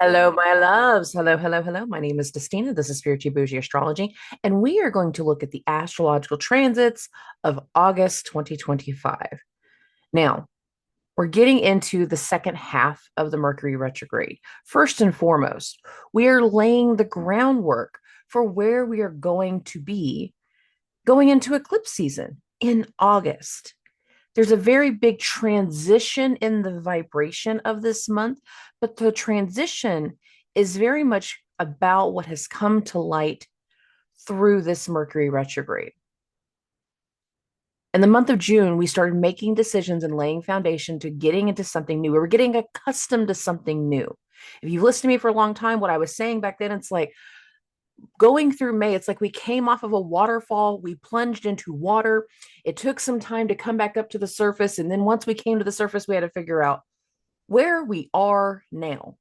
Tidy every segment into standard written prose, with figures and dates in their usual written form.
Hello, my loves. Hello, hello, hello. My name is Dustina. This is Spiritual Boujee Astrology, and we are going to look at the astrological transits of August 2025. Now, we're getting into the second half of the Mercury retrograde. First and foremost, we are laying the groundwork for where we are going to be going into eclipse season in August. There's a very big transition in the vibration of this month, but the transition is very much about what has come to light through this Mercury retrograde. In the month of June, we started making decisions and laying foundation to getting into something new. We were getting accustomed to something new. If you've listened to me for a long time, what I was saying back then, it's like going through May, it's like we came off of a waterfall, we plunged into water. It took some time to come back up to the surface. And then once we came to the surface, we had to figure out where we are now.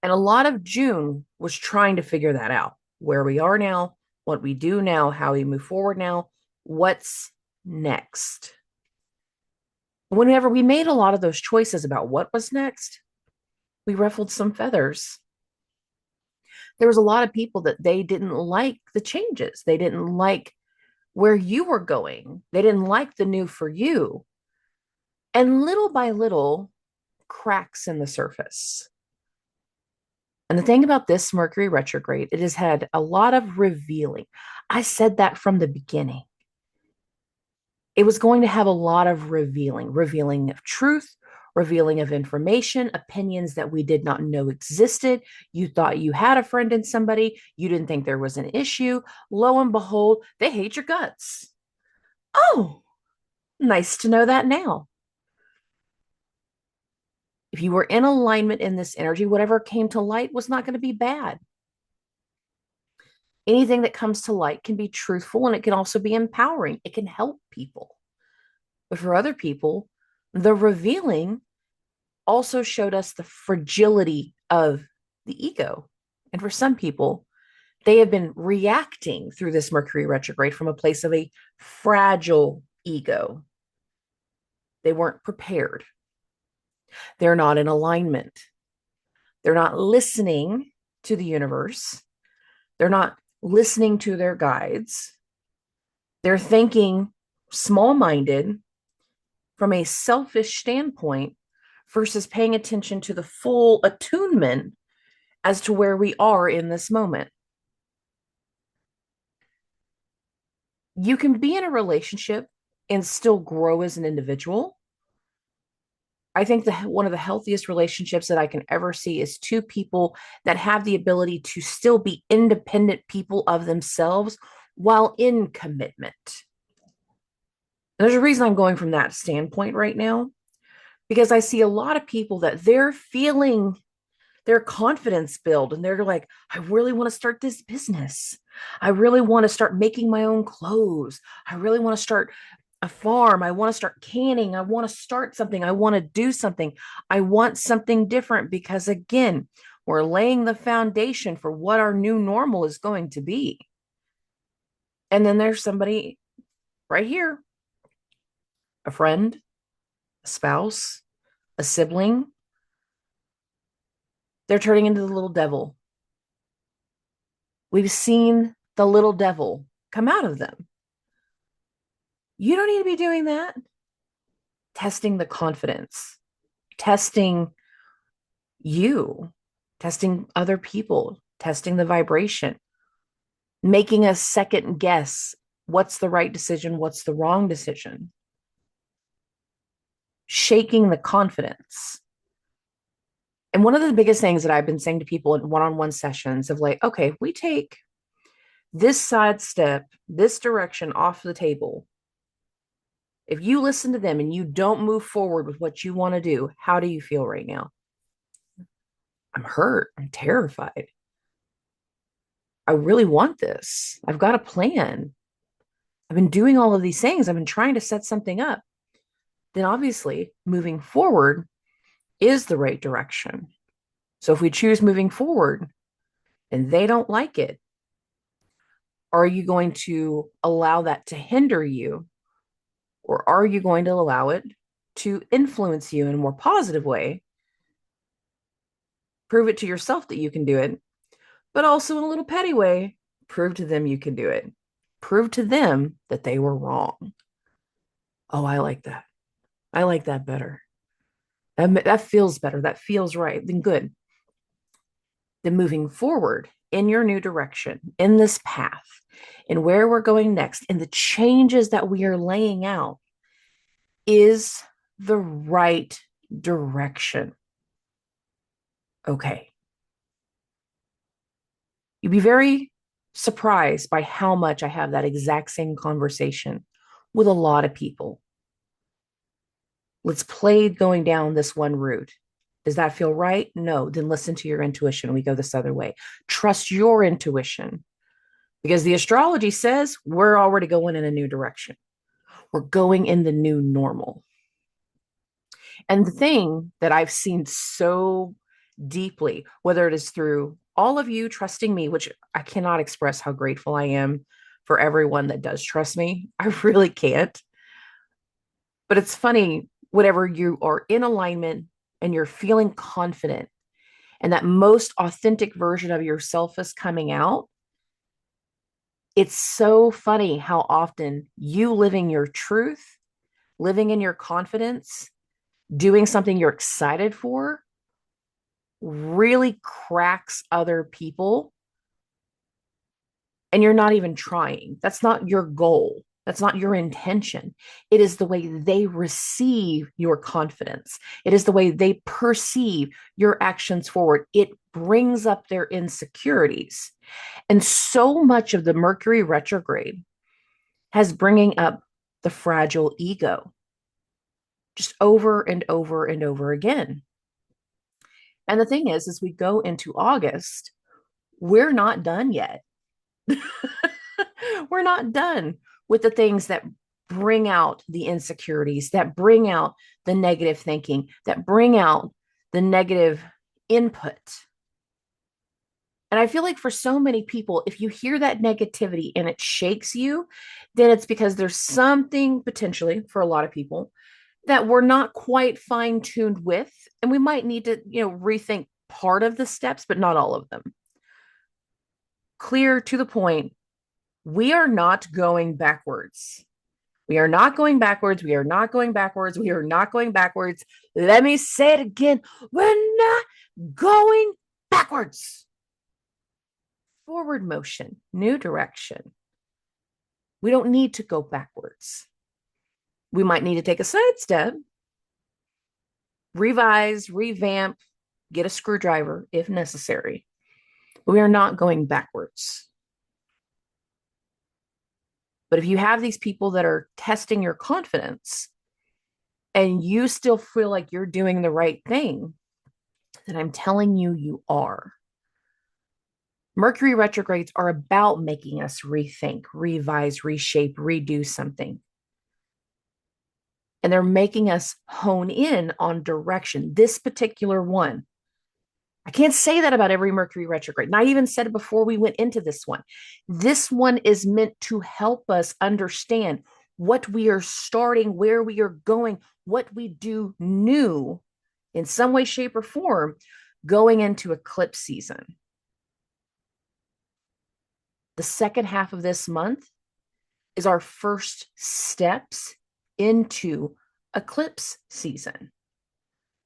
And a lot of June was trying to figure that out, where we are now, what we do now, how we move forward now, what's next. Whenever we made a lot of those choices about what was next, we ruffled some feathers. There was a lot of people that they didn't like the changes. They didn't like where you were going. They didn't like the new for you. And little by little, cracks in the surface. And the thing about this Mercury retrograde, it has had a lot of revealing. I said that from the beginning. It was going to have a lot of revealing of truth, revealing of information, opinions that we did not know existed. You thought you had a friend in somebody, you didn't think there was an issue. Lo and behold, they hate your guts. Oh, nice to know that now. If you were in alignment in this energy, whatever came to light was not going to be bad. Anything that comes to light can be truthful and it can also be empowering. It can help people. But for other people, the revealing also showed us the fragility of the ego. And for some people, they have been reacting through this Mercury retrograde from a place of a fragile ego. They weren't prepared. They're not in alignment. They're not listening to the universe. They're not listening to their guides. They're thinking small minded from a selfish standpoint versus paying attention to the full attunement as to where we are in this moment. You can be in a relationship and still grow as an individual. I think one of the healthiest relationships that I can ever see is two people that have the ability to still be independent people of themselves while in commitment. And there's a reason I'm going from that standpoint right now, because I see a lot of people that they're feeling their confidence build and they're like, I really want to start this business. I really want to start making my own clothes. I really want to start a farm. I want to start canning. I want to start something. I want to do something. I want something different because, again, we're laying the foundation for what our new normal is going to be. And then there's somebody right here, a friend, a spouse, a sibling. They're turning into the little devil. We've seen the little devil come out of them. You don't need to be doing that. Testing the confidence, testing you, testing other people, testing the vibration, making a second guess what's the right decision, what's the wrong decision, shaking the confidence. And one of the biggest things that I've been saying to people in one on one sessions of like, okay, we take this side step, this direction off the table. If you listen to them and you don't move forward with what you want to do, how do you feel right now? I'm hurt. I'm terrified. I really want this. I've got a plan. I've been doing all of these things. I've been trying to set something up. Then obviously, moving forward is the right direction. So if we choose moving forward and they don't like it, are you going to allow that to hinder you? Or are you going to allow it to influence you in a more positive way Prove it to yourself that you can do it, but also in a little petty way, prove to them you can do it. Prove to them that they were wrong. Oh, I like that. I like that better. That feels better. That feels right. Then good. Then moving forward in your new direction, in this path, and where we're going next, and the changes that we are laying out is the right direction. Okay. You'd be very surprised by how much I have that exact same conversation with a lot of people. Let's play going down this one route. Does that feel right? No. Then listen to your intuition. We go this other way. Trust your intuition because the astrology says we're already going in a new direction. We're going in the new normal. And the thing that I've seen so deeply, whether it is through all of you trusting me, which I cannot express how grateful I am for everyone that does trust me. I really can't. But it's funny, whenever you are in alignment and you're feeling confident and that most authentic version of yourself is coming out, it's so funny how often you living your truth, living in your confidence, doing something you're excited for really cracks other people. And you're not even trying. That's not your goal. That's not your intention. It is the way they receive your confidence. It is the way they perceive your actions forward. It brings up their insecurities. And so much of the Mercury retrograde has bringing up the fragile ego just over and over and over again. And the thing is, as we go into August, we're not done yet. We're not done with the things that bring out the insecurities, that bring out the negative thinking, that bring out the negative input. And I feel like for so many people, if you hear that negativity and it shakes you, then it's because there's something potentially for a lot of people that we're not quite fine tuned with. And we might need to, rethink part of the steps, but not all of them. Clear to the point, we are not going backwards. We are not going backwards. We are not going backwards. We are not going backwards. Let me say it again. We're not going backwards. Forward motion, new direction. We don't need to go backwards. We might need to take a side step, revise, revamp, get a screwdriver if necessary. But we are not going backwards. But if you have these people that are testing your confidence and you still feel like you're doing the right thing, then I'm telling you, you are. Mercury retrogrades are about making us rethink, revise, reshape, redo something. And they're making us hone in on direction. This particular one, I can't say that about every Mercury retrograde. And I even said it before we went into this one. This one is meant to help us understand what we are starting, where we are going, what we do new in some way, shape, or form going into eclipse season. The second half of this month is our first steps into eclipse season.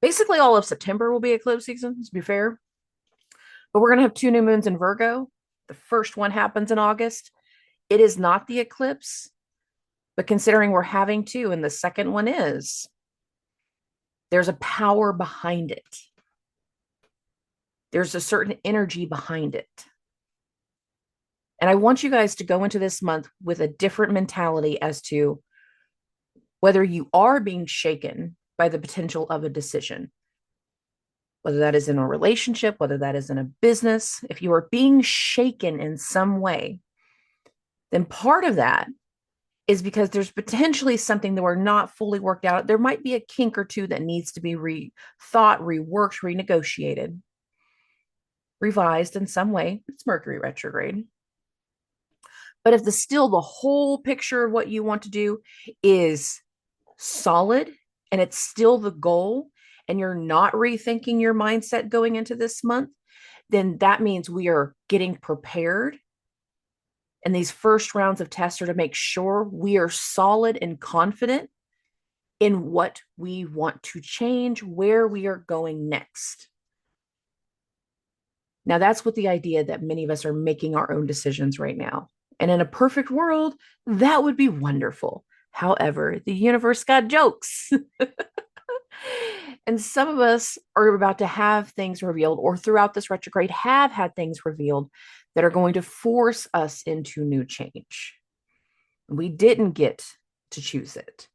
Basically, all of September will be eclipse season, to be fair. But we're going to have 2 new moons in Virgo. The first one happens in August. It is not the eclipse, but considering we're having 2, and the second one is, there's a power behind it. There's a certain energy behind it. And I want you guys to go into this month with a different mentality as to whether you are being shaken by the potential of a decision, whether that is in a relationship, whether that is in a business. If you are being shaken in some way, then part of that is because there's potentially something that we're not fully worked out. There might be a kink or two that needs to be rethought, reworked, renegotiated, revised in some way. It's Mercury retrograde. But if the whole picture of what you want to do is solid and it's still the goal and you're not rethinking your mindset going into this month, then that means we are getting prepared. And these first rounds of tests are to make sure we are solid and confident in what we want to change, where we are going next. Now, that's what the idea that many of us are making our own decisions right now. And in a perfect world, that would be wonderful. However, the universe got jokes. And some of us are about to have things revealed, or throughout this retrograde have had things revealed that are going to force us into new change. We didn't get to choose it.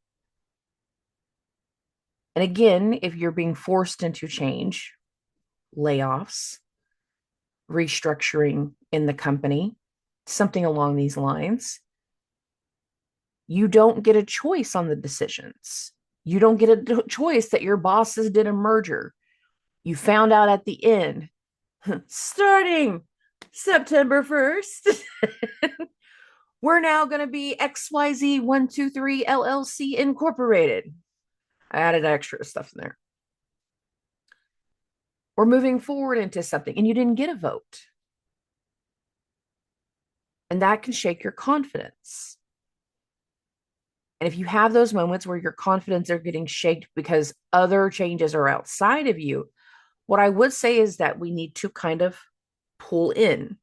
And again, if you're being forced into change, layoffs, restructuring in the company, something along these lines, you don't get a choice on the decisions. You don't get a choice that your bosses did a merger. You found out at the end, starting September 1st, we're now going to be XYZ123 LLC Incorporated. I added extra stuff in there. We're moving forward into something, and you didn't get a vote. And that can shake your confidence. And if you have those moments where your confidence are getting shaken because other changes are outside of you, what I would say is that we need to kind of pull in.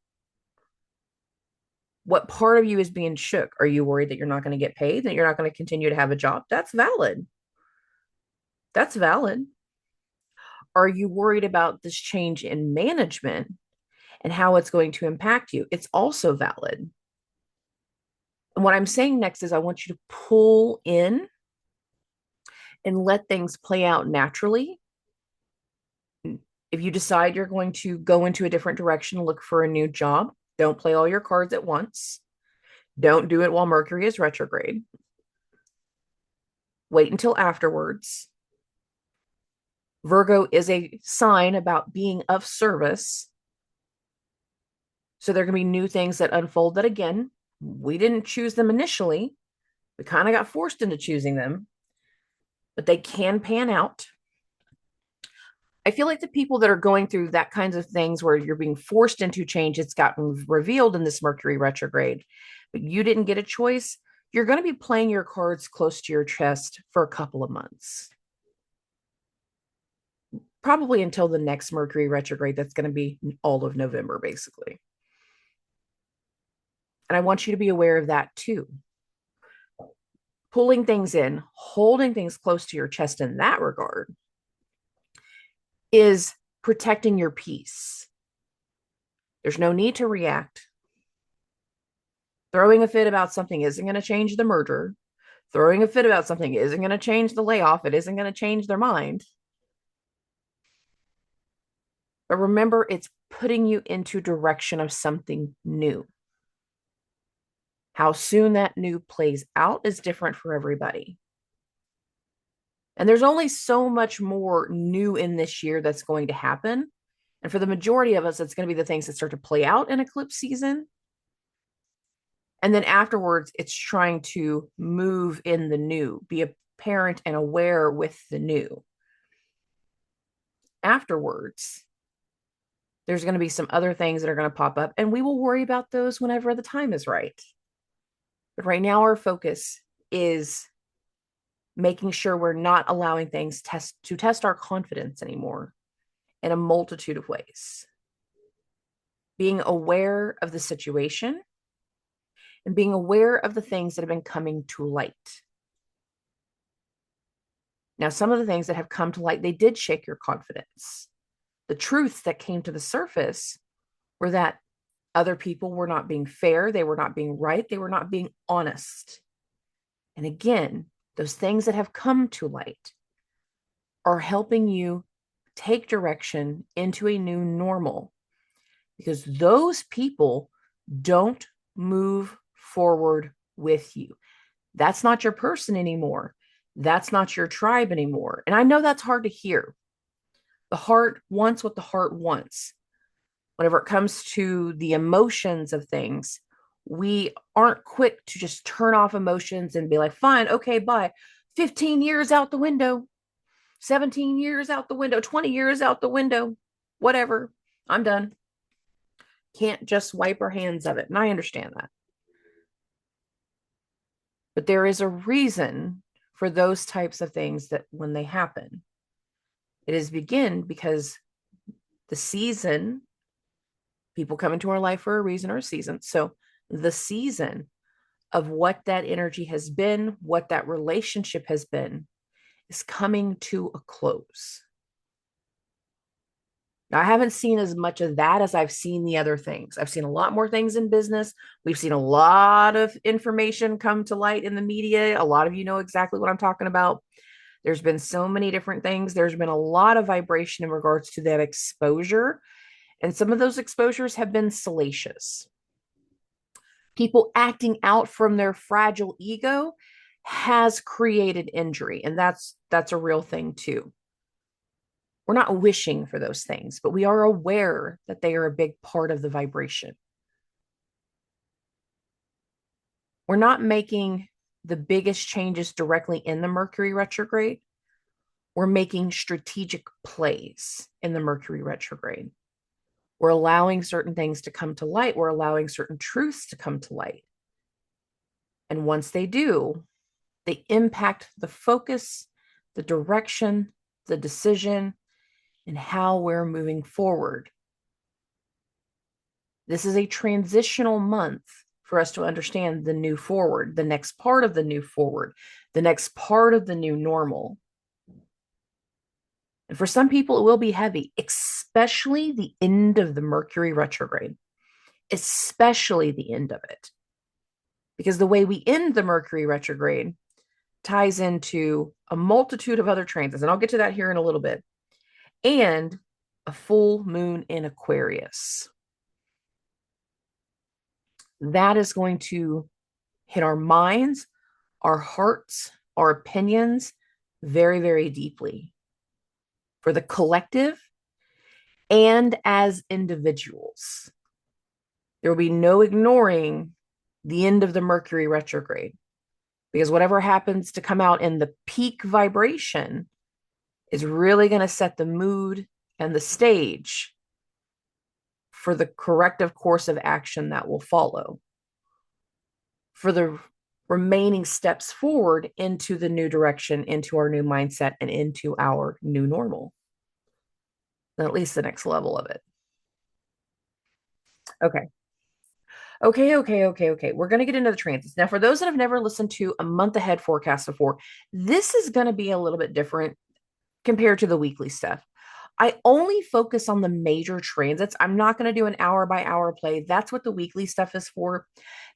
What part of you is being shook? Are you worried that you're not going to get paid, that you're not going to continue to have a job? That's valid. That's valid. Are you worried about this change in management and how it's going to impact you? It's also valid. And what I'm saying next is I want you to pull in and let things play out naturally. If you decide you're going to go into a different direction, look for a new job, don't play all your cards at once. Don't do it while Mercury is retrograde. Wait until afterwards. Virgo is a sign about being of service. So there are going to be new things that unfold that, again, we didn't choose them initially. We kind of got forced into choosing them, but they can pan out. I feel like the people that are going through that kinds of things where you're being forced into change, it's gotten revealed in this Mercury retrograde, but you didn't get a choice. You're going to be playing your cards close to your chest for a couple of months. Probably until the next Mercury retrograde, that's going to be all of November, basically. And I want you to be aware of that too. Pulling things in, holding things close to your chest in that regard is protecting your peace. There's no need to react. Throwing a fit about something isn't going to change the merger. Throwing a fit about something isn't going to change the layoff. It isn't going to change their mind. But remember, it's putting you into direction of something new. How soon that new plays out is different for everybody. And there's only so much more new in this year that's going to happen. And for the majority of us, it's going to be the things that start to play out in eclipse season. And then afterwards, it's trying to move in the new, be apparent and aware with the new. Afterwards, there's going to be some other things that are going to pop up, and we will worry about those whenever the time is right. But right now, our focus is making sure we're not allowing things to test our confidence anymore in a multitude of ways. Being aware of the situation and being aware of the things that have been coming to light. Now, some of the things that have come to light, they did shake your confidence. The truths that came to the surface were that other people were not being fair, they were not being right, they were not being honest. And again, those things that have come to light are helping you take direction into a new normal, because those people don't move forward with you. That's not your person anymore. That's not your tribe anymore. And I know that's hard to hear. The heart wants what the heart wants. Whenever it comes to the emotions of things, we aren't quick to just turn off emotions and be like, fine, okay, bye. 15 years out the window. 17 years out the window, 20 years out the window, whatever. I'm done. Can't just wipe our hands of it. And I understand that. But there is a reason for those types of things that when they happen, it is begin because the season, people come into our life for a reason or a season. So the season of what that energy has been, what that relationship has been, is coming to a close. Now, I haven't seen as much of that as I've seen the other things. I've seen a lot more things in business. We've seen a lot of information come to light in the media. A lot of you know exactly what I'm talking about. There's been so many different things. There's been a lot of vibration in regards to that exposure. And some of those exposures have been salacious. People acting out from their fragile ego has created injury. And that's a real thing too. We're not wishing for those things, but we are aware that they are a big part of the vibration. We're not making the biggest changes directly in the Mercury retrograde. We're making strategic plays in the Mercury retrograde. We're allowing certain things to come to light. We're allowing certain truths to come to light. And once they do, they impact the focus, the direction, the decision, and how we're moving forward. This is a transitional month for us to understand the new forward, the next part of the new forward, the next part of the new normal. And for some people, it will be heavy, especially the end of the Mercury retrograde, especially the end of it. Because the way we end the Mercury retrograde ties into a multitude of other transits, and I'll get to that here in a little bit, and a full moon in Aquarius. That is going to hit our minds, our hearts, our opinions very, very deeply for the collective and as individuals. There will be no ignoring the end of the Mercury retrograde, because whatever happens to come out in the peak vibration is really going to set the mood and the stage for the corrective course of action that will follow, for the remaining steps forward into the new direction, into our new mindset, and into our new normal. At least the next level of it. Okay. We're going to get into the transits. Now, for those that have never listened to a month ahead forecast before, this is going to be a little bit different compared to the weekly stuff. I only focus on the major transits. I'm not going to do an hour by hour play. That's what the weekly stuff is for.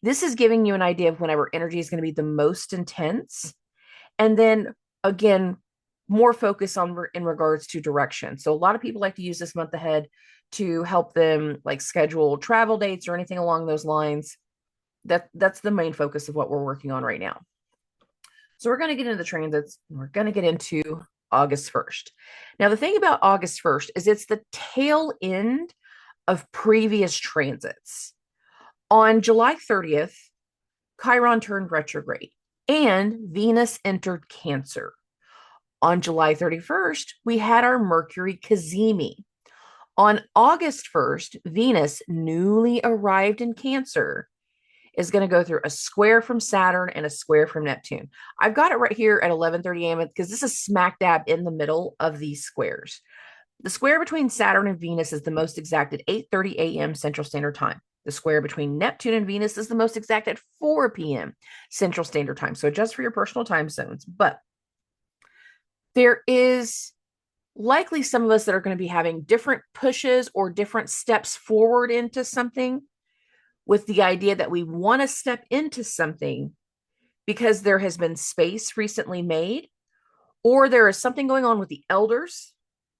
This is giving you an idea of whenever energy is going to be the most intense. And then again, more focus on in regards to direction. So a lot of people like to use this month ahead to help them like schedule travel dates or anything along those lines. That's the main focus of what we're working on right now. So we're going to get into the transits. We're going to get into August 1st. Now, the thing about August 1st is it's the tail end of previous transits. On July 30th, Chiron turned retrograde and Venus entered Cancer. On July 31st, we had our Mercury cazimi. On August 1st, Venus, newly arrived in Cancer, is going to go through a square from Saturn and a square from Neptune. I've got it right here at 11:30 a.m. because this is smack dab in the middle of these squares. The square between Saturn and Venus is the most exact at 8:30 a.m. Central Standard Time. The square between Neptune and Venus is the most exact at 4 p.m. Central Standard Time. So adjust for your personal time zones. But there is likely some of us that are going to be having different pushes or different steps forward into something, with the idea that we want to step into something because there has been space recently made, or there is something going on with the elders.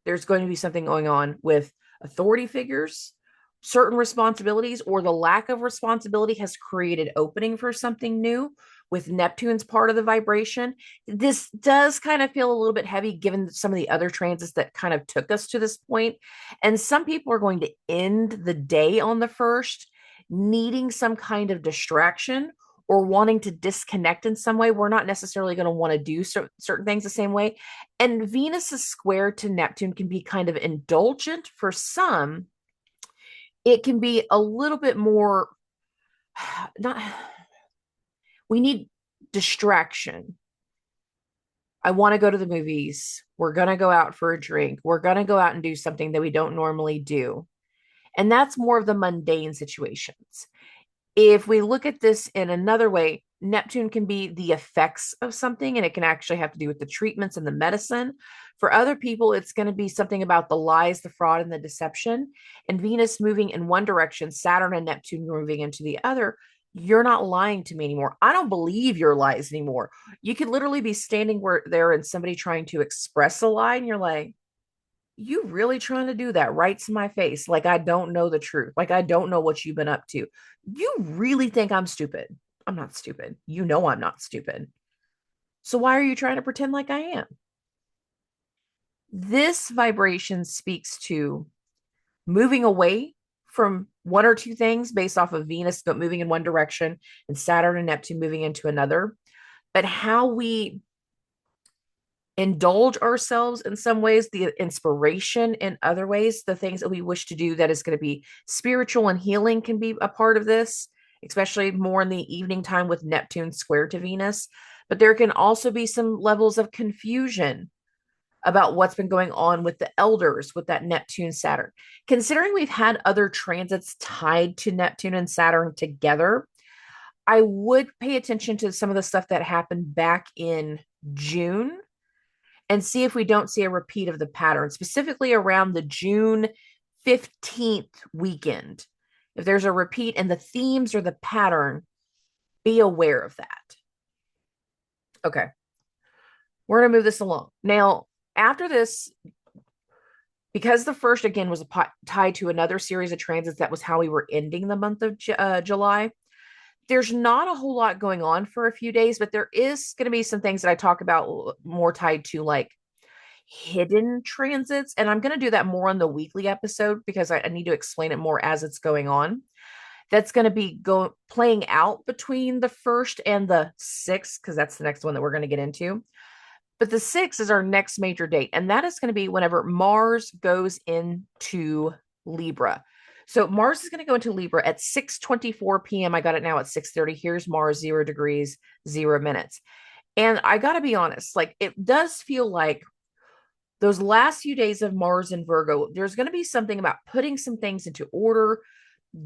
There's going to be something going on with authority figures, certain responsibilities, or the lack of responsibility has created opening for something new with Neptune's part of the vibration. This does kind of feel a little bit heavy given some of the other transits that kind of took us to this point. And some people are going to end the day on the 1st needing some kind of distraction or wanting to disconnect in some way, we're not necessarily going to want to do certain things the same way. And Venus's square to Neptune can be kind of indulgent for some. It can be a little bit more, not, we need distraction. I want to go to the movies. We're going to go out for a drink. We're going to go out and do something that we don't normally do. And that's more of the mundane situations. If we look at this in another way, Neptune can be the effects of something, and it can actually have to do with the treatments and the medicine. For other people, it's going to be something about the lies, the fraud, and the deception. And Venus moving in one direction, Saturn and Neptune moving into the other. You're not lying to me anymore. I don't believe your lies anymore. You could literally be standing there and somebody trying to express a lie, and you're like, you really trying to do that right to my face? Like, I don't know the truth. Like, I don't know what you've been up to. You really think I'm stupid? I'm not stupid. You know I'm not stupid. So why are you trying to pretend like I am? This vibration speaks to moving away from one or two things based off of Venus moving in one direction and Saturn and Neptune moving into another. But how we indulge ourselves in some ways, the inspiration in other ways, the things that we wish to do that is going to be spiritual and healing can be a part of this, especially more in the evening time with Neptune square to Venus. But there can also be some levels of confusion about what's been going on with the elders with that Neptune Saturn. Considering we've had other transits tied to Neptune and Saturn together, I would pay attention to some of the stuff that happened back in June and see if we don't see a repeat of the pattern, specifically around the June 15th weekend. If there's a repeat and the themes or the pattern, be aware of that. Okay. We're going to move this along. Now, after this, because the first, again, was tied to another series of transits, that was how we were ending the month of July. There's not a whole lot going on for a few days, but there is going to be some things that I talk about more tied to like hidden transits. And I'm going to do that more on the weekly episode because I need to explain it more as it's going on. That's going to be playing out between the 1st and the 6th, because that's the next one that we're going to get into. But the 6th is our next major date. And that is going to be whenever Mars goes into Libra. So Mars is going to go into Libra at 6:24 p.m. I got it now at 6:30. Here's Mars, 0 degrees, 0 minutes. And I got to be honest, like it does feel like those last few days of Mars in Virgo, there's going to be something about putting some things into order,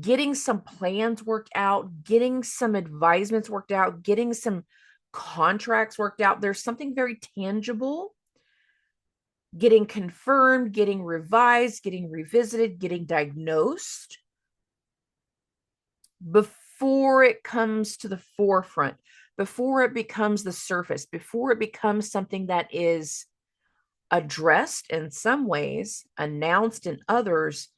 getting some plans worked out, getting some advisements worked out, getting some contracts worked out. There's something very tangible getting confirmed, getting revised, getting revisited, getting diagnosed before it comes to the forefront, before it becomes the surface, before it becomes something that is addressed in some ways, announced in others,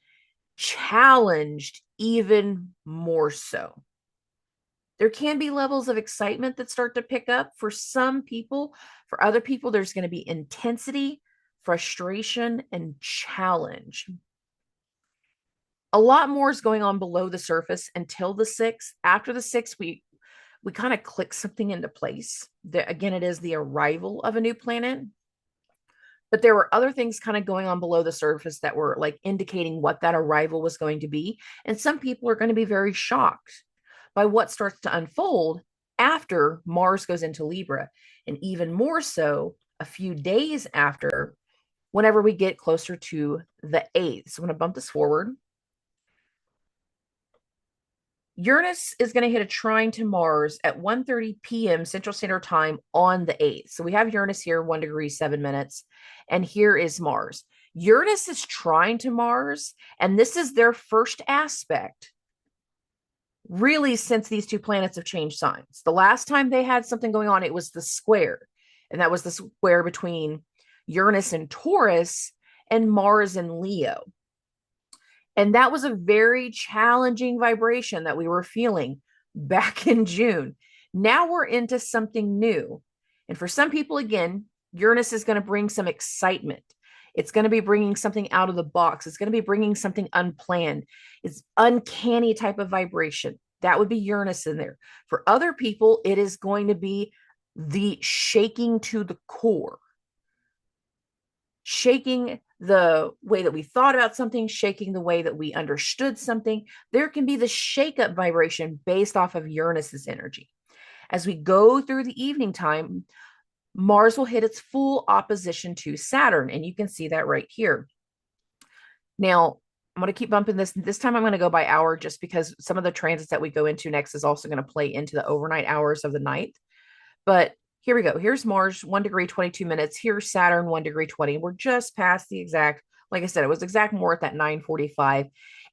challenged even more so. There can be levels of excitement that start to pick up for some people. For other people, there's going to be intensity, frustration, and challenge. A lot more is going on below the surface until the 6th. After the 6th, we kind of click something into place. Again, it is the arrival of a new planet. But there were other things kind of going on below the surface that were like indicating what that arrival was going to be. And some people are going to be very shocked by what starts to unfold after Mars goes into Libra. And even more so, a few days after, whenever we get closer to the 8th. So I'm going to bump this forward. Uranus is going to hit a trine to Mars at 1:30 p.m. Central Standard Time on the 8th. So we have Uranus here, 1 degree, 7 minutes. And here is Mars. Uranus is trine to Mars, and this is their first aspect really since these two planets have changed signs. The last time they had something going on, it was the square. And that was the square between Uranus and Taurus and Mars and Leo. And that was a very challenging vibration that we were feeling back in June. Now we're into something new. And for some people, again, Uranus is going to bring some excitement. It's going to be bringing something out of the box. It's going to be bringing something unplanned. It's uncanny type of vibration. That would be Uranus in there. For other people, it is going to be the shaking to the core, shaking the way that we thought about something, shaking the way that we understood something. There can be the shake-up vibration based off of Uranus's energy. As we go through the evening time, Mars will hit its full opposition to Saturn, and you can see that right here. Now, I'm going to keep bumping this. This time I'm going to go by hour just because some of the transits that we go into next is also going to play into the overnight hours of the night. But here we go. Here's Mars, 1 degree, 22 minutes. Here's Saturn, 1 degree, 20. We're just past the exact, like I said, it was exact more at that 9:45.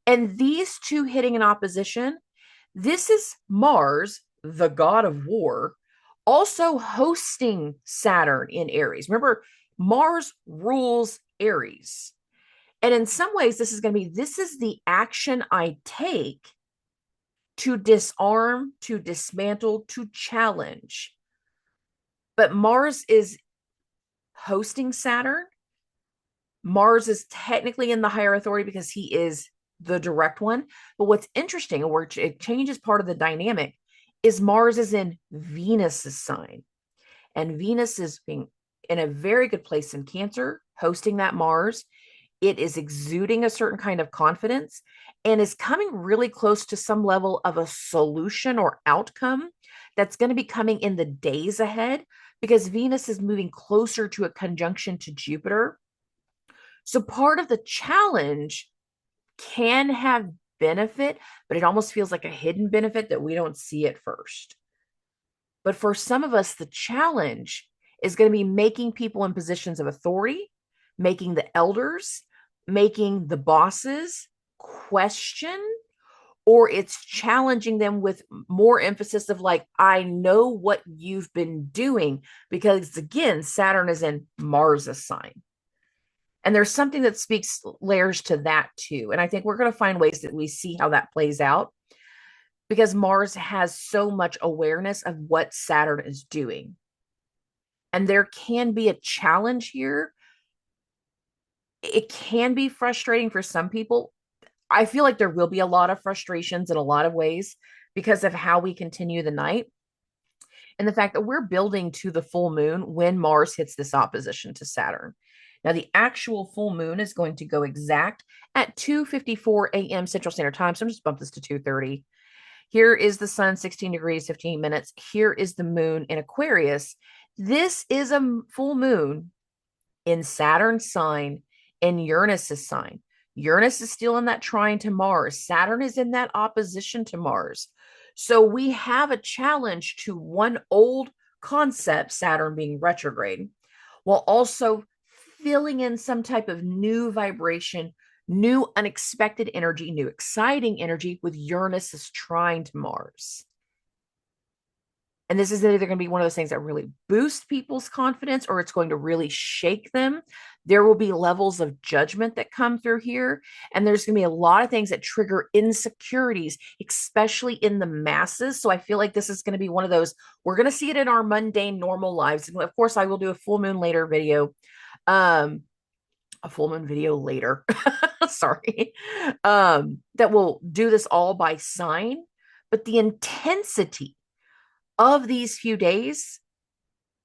And these two hitting in opposition, this is Mars, the god of war, also hosting Saturn in Aries. Remember, Mars rules Aries. And in some ways, this is the action I take to disarm, to dismantle, to challenge. But Mars is hosting Saturn. Mars is technically in the higher authority because he is the direct one. But what's interesting, where it changes part of the dynamic, is Mars is in Venus's sign. And Venus is being in a very good place in Cancer, hosting that Mars. It is exuding a certain kind of confidence and is coming really close to some level of a solution or outcome that's going to be coming in the days ahead, because Venus is moving closer to a conjunction to Jupiter. So part of the challenge can have benefit, but it almost feels like a hidden benefit that we don't see at first. But for some of us, the challenge is going to be making people in positions of authority, making the elders, making the bosses question, or it's challenging them with more emphasis of like, I know what you've been doing, because again, Saturn is in Mars's sign. And there's something that speaks layers to that too. And I think we're going to find ways that we see how that plays out, because Mars has so much awareness of what Saturn is doing. And there can be a challenge here. It can be frustrating for some people. I feel like there will be a lot of frustrations in a lot of ways because of how we continue the night. And the fact that we're building to the full moon when Mars hits this opposition to Saturn. Now, the actual full moon is going to go exact at 2:54 a.m. Central Standard Time. So I'm just bump this to 2:30. Here is the sun, 16 degrees, 15 minutes. Here is the moon in Aquarius. This is a full moon in Saturn's sign and Uranus's sign. Uranus is still in that trine to Mars. Saturn is in that opposition to Mars. So we have a challenge to one old concept, Saturn being retrograde, while also filling in some type of new vibration, new unexpected energy, new exciting energy with Uranus's trine to Mars. And this is either going to be one of those things that really boost people's confidence, or it's going to really shake them. There will be levels of judgment that come through here. And there's going to be a lot of things that trigger insecurities, especially in the masses. So I feel like this is going to be one of those, we're going to see it in our mundane, normal lives. And of course, I will do a full moon later video. A full moon video later. Sorry. That will do this all by sign. But the intensity of these few days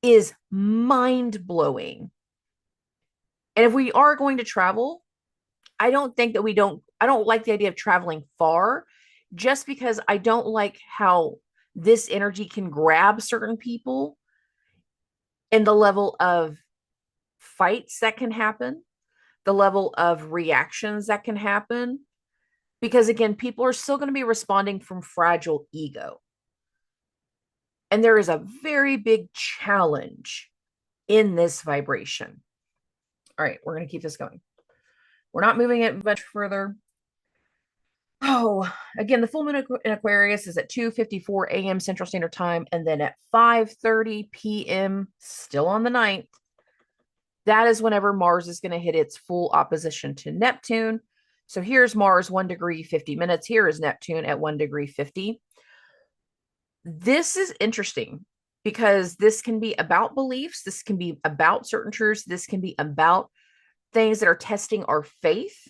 is mind-blowing. And if we are going to travel, I don't like the idea of traveling far, just because I don't like how this energy can grab certain people and the level of fights that can happen, the level of reactions that can happen. Because again, people are still going to be responding from fragile ego. And there is a very big challenge in this vibration. All right, we're going to keep this going. We're not moving it much further. Oh, again, the full moon in Aquarius is at 2:54 a.m. Central Standard Time, and then at 5:30 p.m., still on the 9th, that is whenever Mars is going to hit its full opposition to Neptune. So here's Mars, 1 degree, 50 minutes. Here is Neptune at 1 degree, 50. This is interesting because this can be about beliefs. This can be about certain truths. This can be about things that are testing our faith.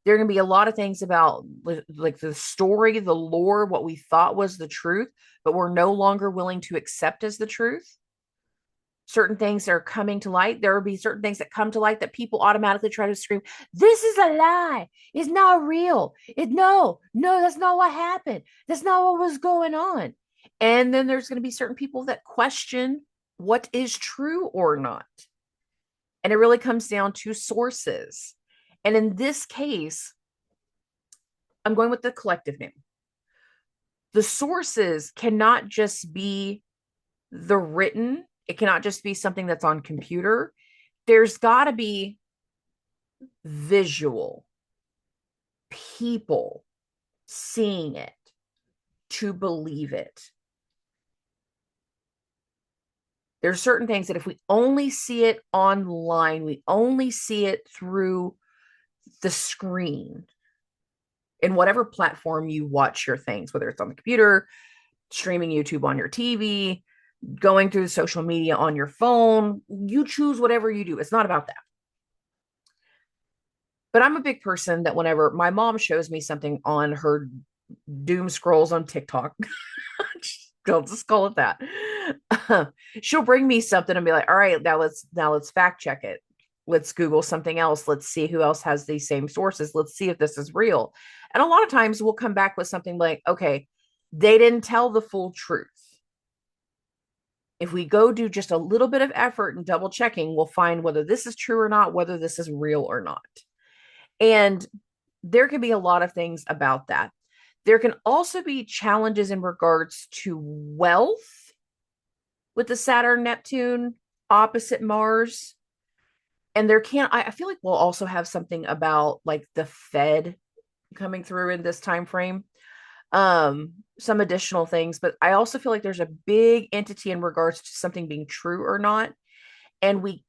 There are going to be a lot of things about like the story, the lore, what we thought was the truth, but we're no longer willing to accept as the truth. Certain things are coming to light. There will be certain things that come to light that people automatically try to scream, this is a lie. It's not real. No, that's not what happened. That's not what was going on. And then there's going to be certain people that question what is true or not. And it really comes down to sources. And in this case, I'm going with the collective name. The sources cannot just be the written, it cannot just be something that's on computer. There's got to be visual people seeing it to believe it. There's certain things that if we only see it online, we only see it through the screen in whatever platform you watch your things, whether it's on the computer, streaming YouTube on your TV, going through social media on your phone, you choose whatever you do. It's not about that. But I'm a big person that whenever my mom shows me something on her doom scrolls on TikTok, I'll just call it that. She'll bring me something and be like, all right, now let's fact check it. Let's Google something else. Let's see who else has these same sources. Let's see if this is real. And a lot of times we'll come back with something like, okay, they didn't tell the full truth. If we go do just a little bit of effort and double checking, we'll find whether this is true or not, whether this is real or not. And there can be a lot of things about that. There can also be challenges in regards to wealth with the Saturn Neptune opposite Mars. And I feel like we'll also have something about like the Fed coming through in this time frame. Some additional things, but I also feel like there's a big entity in regards to something being true or not. And we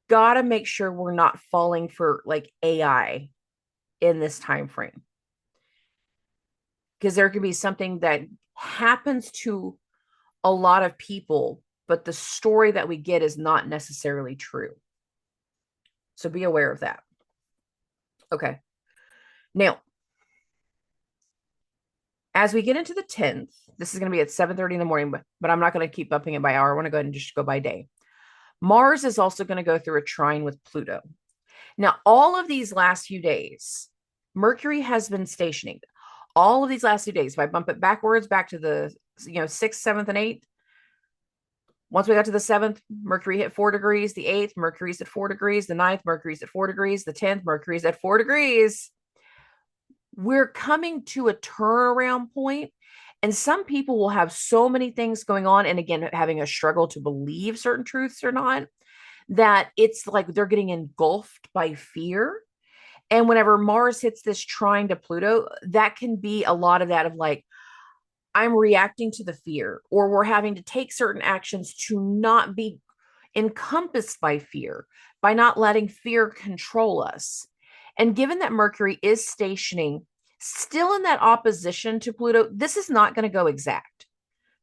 got to make sure we're not falling for like AI in this time frame. Because there could be something that happens to a lot of people, but the story that we get is not necessarily true. So be aware of that. Okay. Now, as we get into the 10th, this is going to be at 7:30 in the morning, but I'm not going to keep upping it by hour. I want to go ahead and just go by day. Mars is also going to go through a trine with Pluto. Now, all of these last few days, Mercury has been stationing. All of these last few days, if I bump it backwards, back to the 6th, 7th, and 8th, once we got to the 7th, Mercury hit 4 degrees. The 8th, Mercury's at 4 degrees. The 9th, Mercury's at 4 degrees. The 10th, Mercury's at 4 degrees. We're coming to a turnaround point, and some people will have so many things going on, and again, having a struggle to believe certain truths or not, that it's like they're getting engulfed by fear. And whenever Mars hits this trine to Pluto, that can be a lot of that of like, I'm reacting to the fear, or we're having to take certain actions to not be encompassed by fear, by not letting fear control us. And given that Mercury is stationing still in that opposition to Pluto, this is not going to go exact.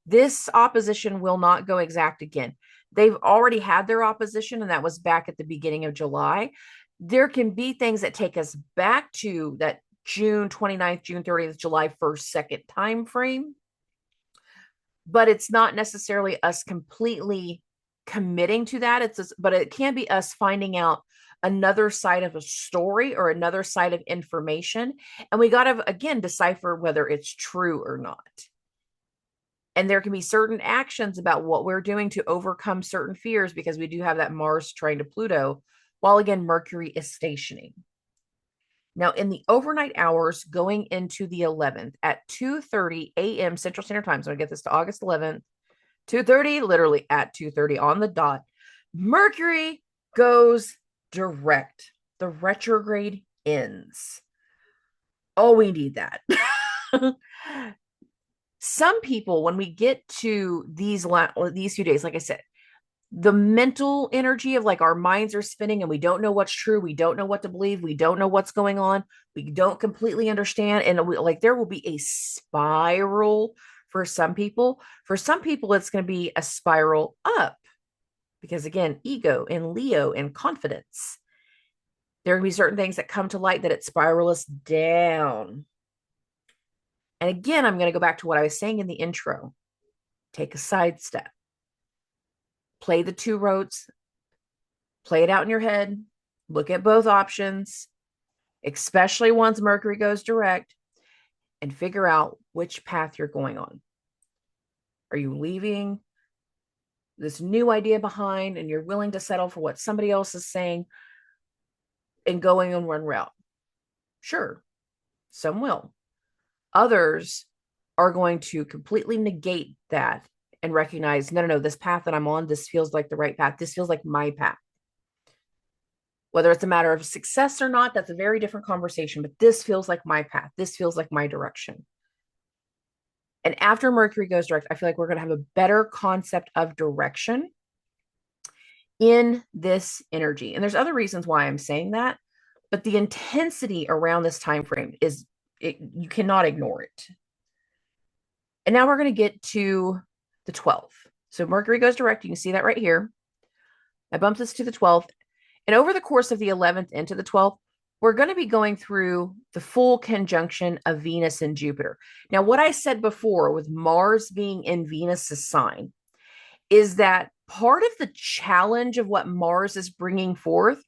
This opposition will not go exact again. They've already had their opposition, and that was back at the beginning of July. There can be things that take us back to that June 29th, June 30th, July 1st, 2nd time frame. But it's not necessarily us completely committing to that. But it can be us finding out another side of a story or another side of information. And we got to, again, decipher whether it's true or not. And there can be certain actions about what we're doing to overcome certain fears, because we do have that Mars trine to Pluto, while again, Mercury is stationing. Now, in the overnight hours going into the 11th at 2:30 a.m. Central Standard Time, so I get this to August 11th, 2:30, literally at 2:30 on the dot, Mercury goes direct. The retrograde ends. Oh, we need that. Some people, when we get to these few days, like I said, the mental energy of like our minds are spinning and we don't know what's true. We don't know what to believe. We don't know what's going on. We don't completely understand. And like there will be a spiral for some people. For some people, it's going to be a spiral up because again, ego and Leo and confidence. There can be certain things that come to light that it spirals down. And again, I'm going to go back to what I was saying in the intro. Take a side step. Play the two roads. Play it out in your head. Look at both options, especially once Mercury goes direct, and figure out which path you're going on. Are you leaving this new idea behind and you're willing to settle for what somebody else is saying and going on one route? Sure, some will. Others are going to completely negate that and recognize, no, this path that I'm on, this feels like the right path. This feels like my path. Whether it's a matter of success or not, that's a very different conversation, but this feels like my path. This feels like my direction. And after Mercury goes direct, I feel like we're going to have a better concept of direction in this energy. And there's other reasons why I'm saying that, but the intensity around this time frame is, you cannot ignore it. And now we're going to get to the 12th. So Mercury goes direct. You can see that right here. I bumped this to the 12th. And over the course of the 11th into the 12th, we're going to be going through the full conjunction of Venus and Jupiter. Now, what I said before with Mars being in Venus's sign is that part of the challenge of what Mars is bringing forth,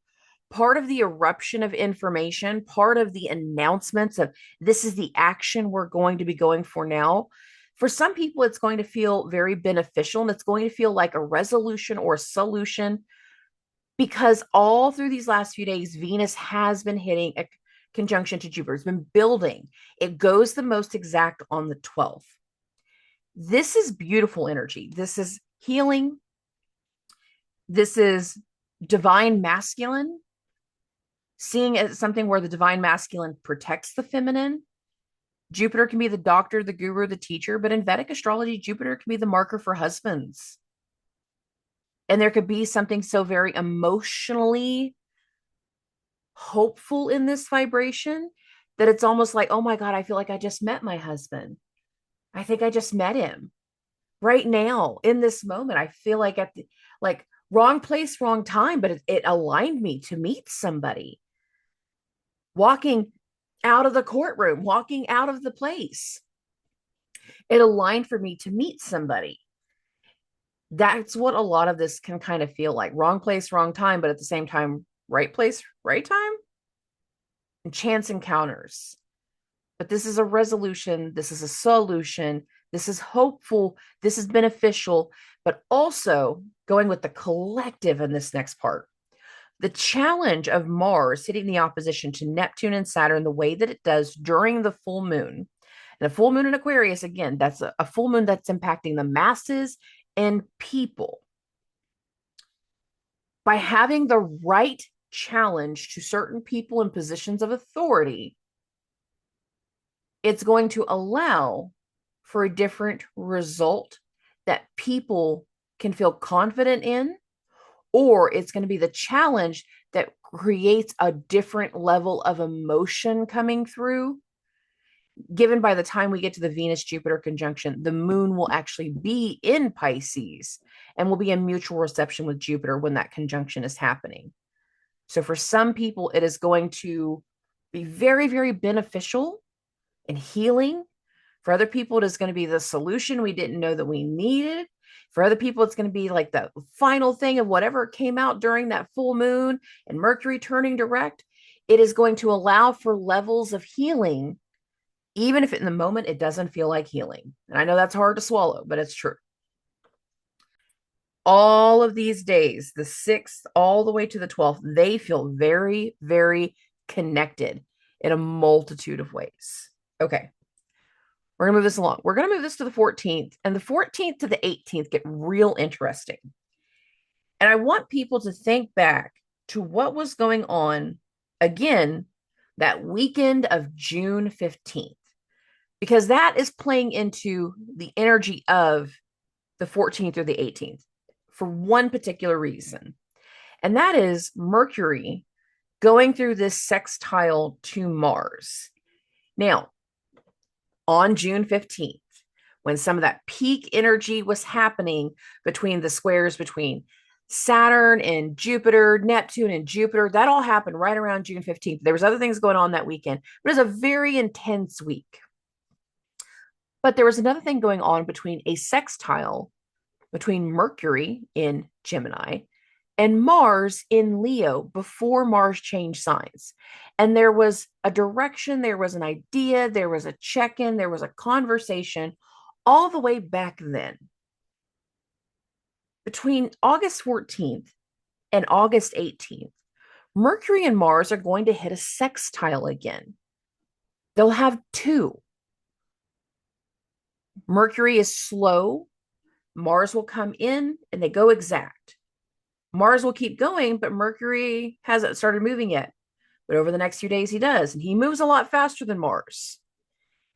part of the eruption of information, part of the announcements of this is the action we're going to be going for now. For some people, it's going to feel very beneficial and it's going to feel like a resolution or a solution, because all through these last few days, Venus has been hitting a conjunction to Jupiter. It's been building. It goes the most exact on the 12th. This is beautiful energy. This is healing. This is divine masculine. Seeing it as something where the divine masculine protects the feminine. Jupiter can be the doctor, the guru, the teacher, but in Vedic astrology, Jupiter can be the marker for husbands. And there could be something so very emotionally hopeful in this vibration that it's almost like, oh my God, I feel like I just met my husband. I think I just met him right now in this moment. I feel like like wrong place, wrong time, but it aligned me to meet somebody. Walking out of the courtroom, walking out of the place, it aligned for me to meet somebody. That's what a lot of this can kind of feel like. Wrong place, wrong time, but at the same time, right place, right time, and chance encounters. But this is a resolution. This is a solution. This is hopeful. This is beneficial, but also going with the collective in this next part. The challenge of Mars hitting the opposition to Neptune and Saturn the way that it does during the full moon. And a full moon in Aquarius, again, that's a full moon that's impacting the masses and people. By having the right challenge to certain people in positions of authority, it's going to allow for a different result that people can feel confident in, or it's going to be the challenge that creates a different level of emotion coming through. Given by the time we get to the Venus-Jupiter conjunction, the moon will actually be in Pisces and will be in mutual reception with Jupiter when that conjunction is happening. So for some people, it is going to be very, very beneficial and healing. For other people, it is going to be the solution we didn't know that we needed. For other people, it's going to be like the final thing of whatever came out during that full moon and Mercury turning direct. It is going to allow for levels of healing, even if in the moment it doesn't feel like healing. And I know that's hard to swallow, but it's true. All of these days, the 6th all the way to the 12th, they feel very, very connected in a multitude of ways. Okay. We're going to move this along. We're going to move this to the 14th, and the 14th to the 18th get real interesting. And I want people to think back to what was going on again that weekend of June 15th, because that is playing into the energy of the 14th or the 18th for one particular reason. And that is Mercury going through this sextile to Mars. Now, on June 15th, when some of that peak energy was happening between the squares between Saturn and Jupiter, Neptune and Jupiter, that all happened right around June 15th. There was other things going on that weekend, but it was a very intense week. But there was another thing going on between a sextile between Mercury in Gemini and Mars in Leo before Mars changed signs. And there was a direction, there was an idea, there was a check in, there was a conversation all the way back then. Between August 14th and August 18th, Mercury and Mars are going to hit a sextile again. They'll have two. Mercury is slow. Mars will come in and they go exact. Mars will keep going, but Mercury hasn't started moving yet. But over the next few days, he does. And he moves a lot faster than Mars.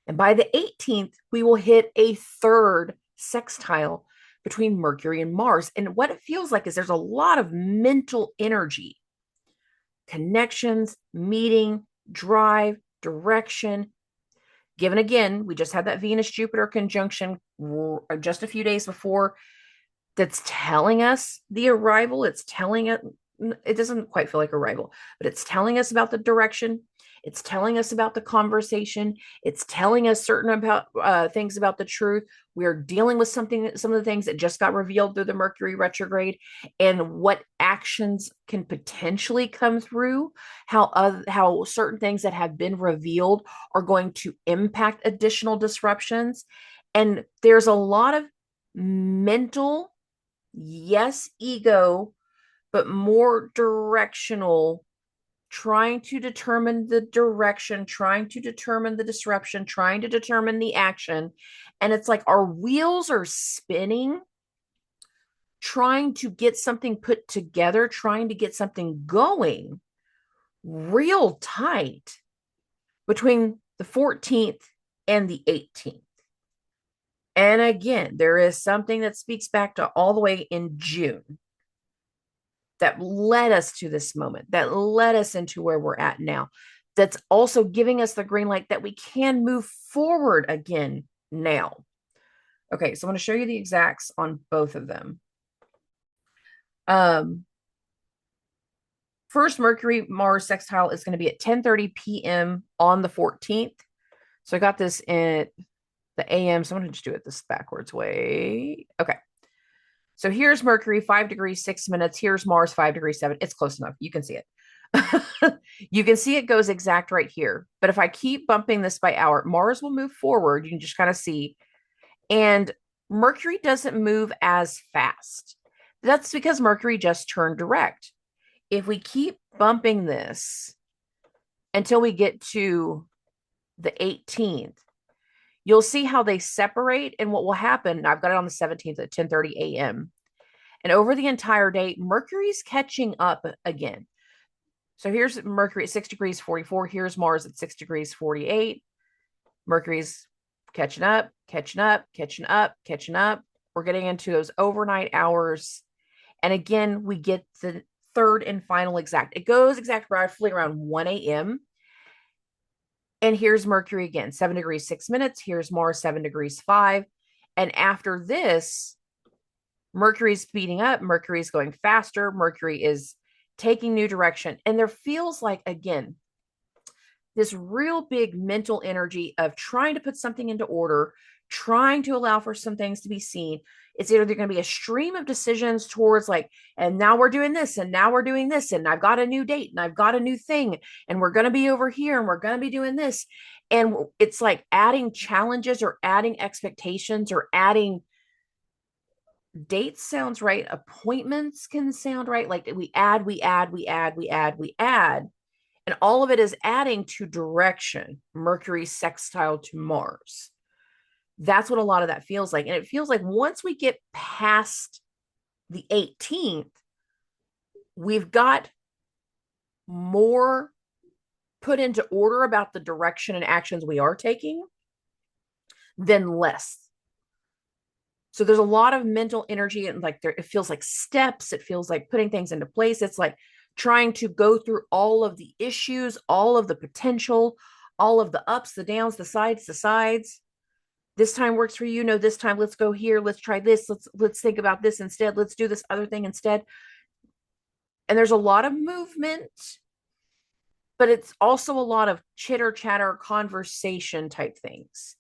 And by the 18th, we will hit a third sextile between Mercury and Mars. And what it feels like is there's a lot of mental energy, connections, meeting, drive, direction. Given again, we just had that Venus Jupiter conjunction just a few days before that's telling us the arrival. It's telling it, it doesn't quite feel like arrival, but it's telling us about the direction. It's telling us about the conversation. It's telling us certain about things about the truth. We're dealing with some of the things that just got revealed through the Mercury retrograde and what actions can potentially come through, how certain things that have been revealed are going to impact additional disruptions. And there's a lot of mental, yes, ego, but more directional, trying to determine the direction, trying to determine the disruption, trying to determine the action. And it's like our wheels are spinning, trying to get something put together, trying to get something going real tight between the 14th and the 18th. And again, there is something that speaks back to all the way in June that led us to this moment, that led us into where we're at now, that's also giving us the green light that we can move forward again now. Okay, so I'm going to show you the exacts on both of them. First Mercury Mars sextile is going to be at 10:30 p.m. on the 14th. So I got this in the AM, so I'm going to just do it this backwards way. Okay. So here's Mercury, 5 degrees, 6 minutes. Here's Mars, 5 degrees, 7. It's close enough. You can see it. You can see it goes exact right here. But if I keep bumping this by hour, Mars will move forward. You can just kind of see. And Mercury doesn't move as fast. That's because Mercury just turned direct. If we keep bumping this until we get to the 18th, you'll see how they separate and what will happen. I've got it on the 17th at 10:30 a.m. And over the entire day, Mercury's catching up again. So here's Mercury at 6 degrees 44. Here's Mars at 6 degrees 48. Mercury's catching up, catching up, catching up, catching up. We're getting into those overnight hours. And again, we get the third and final exact. It goes exact roughly around 1 a.m. And here's Mercury again, 7 degrees, 6 minutes. Here's Mars, 7 degrees, 5. And after this, Mercury's speeding up. Mercury's going faster. Mercury is taking new direction. And there feels like, again, this real big mental energy of trying to put something into order, trying to allow for some things to be seen. It's either going to be a stream of decisions towards like, and now we're doing this, and now we're doing this, and I've got a new date, and I've got a new thing, and we're going to be over here, and we're going to be doing this. And it's like adding challenges or adding expectations or adding dates sounds right. Appointments can sound right. Like we add. And all of it is adding to direction. Mercury sextile to Mars. That's what a lot of that feels like. And it feels like once we get past the 18th, we've got more put into order about the direction and actions we are taking than less. So there's a lot of mental energy and like there, it feels like steps. It feels like putting things into place. It's like trying to go through all of the issues, all of the potential, all of the ups, the downs, the sides, This time works for you. No, this time let's go here. Let's try this. Let's think about this instead. Let's do this other thing instead. And there's a lot of movement, but it's also a lot of chitter chatter, conversation type things.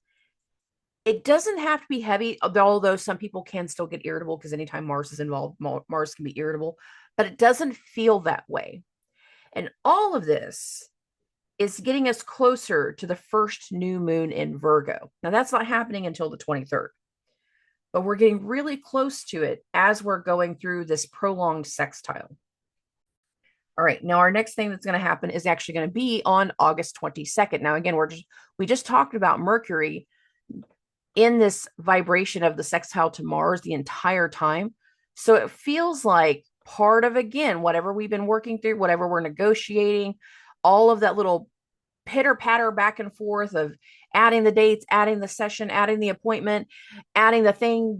It doesn't have to be heavy, although some people can still get irritable because anytime Mars is involved, Mars can be irritable, but it doesn't feel that way. And all of this is getting us closer to the first new moon in Virgo. Now, that's not happening until the 23rd, but we're getting really close to it as we're going through this prolonged sextile. All right, now our next thing that's going to happen is actually going to be on August 22nd. Now, again, we just talked about Mercury in this vibration of the sextile to Mars the entire time. So it feels like part of, again, whatever we've been working through, whatever we're negotiating, all of that little pitter patter back and forth of adding the dates, adding the session, adding the appointment, adding the thing,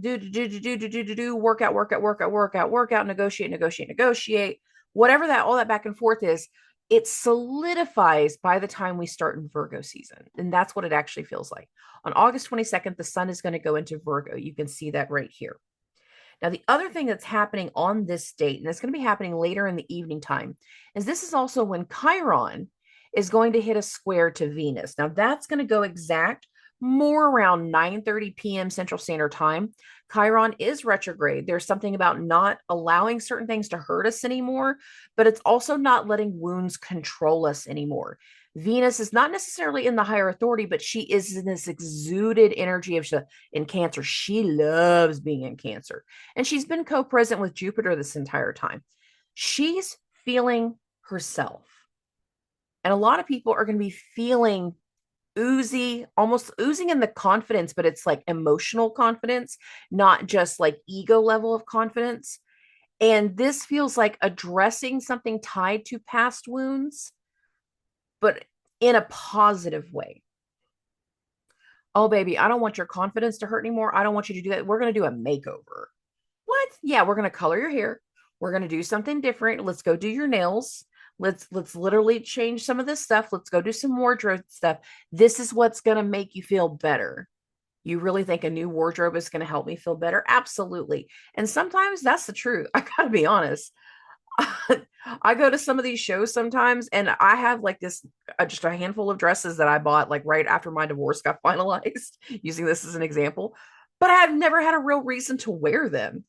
workout, negotiate, whatever that, all that back and forth is, it solidifies by the time we start in Virgo season. And that's what it actually feels like. On August 22nd, the sun is going to go into Virgo. You can see that right here. Now, the other thing that's happening on this date, and it's going to be happening later in the evening time, is this is also when Chiron is going to hit a square to Venus. Now, that's going to go exact more around 9:30 p.m. Central Standard Time. Chiron is retrograde. There's something about not allowing certain things to hurt us anymore, but it's also not letting wounds control us anymore. Venus is not necessarily in the higher authority, but she is in this exuded energy of in Cancer. She loves being in Cancer. And she's been co-present with Jupiter this entire time. She's feeling herself. And a lot of people are going to be feeling oozy, almost oozing in the confidence, but it's like emotional confidence, not just like ego level of confidence. And this feels like addressing something tied to past wounds, but in a positive way. Oh, baby, I don't want your confidence to hurt anymore. I don't want you to do that. We're going to do a makeover. What? Yeah, we're going to color your hair. We're going to do something different. Let's go do your nails. Let's literally change some of this stuff. Let's go do some wardrobe stuff. This is what's going to make you feel better. You really think a new wardrobe is going to help me feel better? Absolutely. And sometimes that's the truth. I got to be honest. I go to some of these shows sometimes and I have like this just a handful of dresses that I bought like right after my divorce got finalized, using this as an example, but I've never had a real reason to wear them.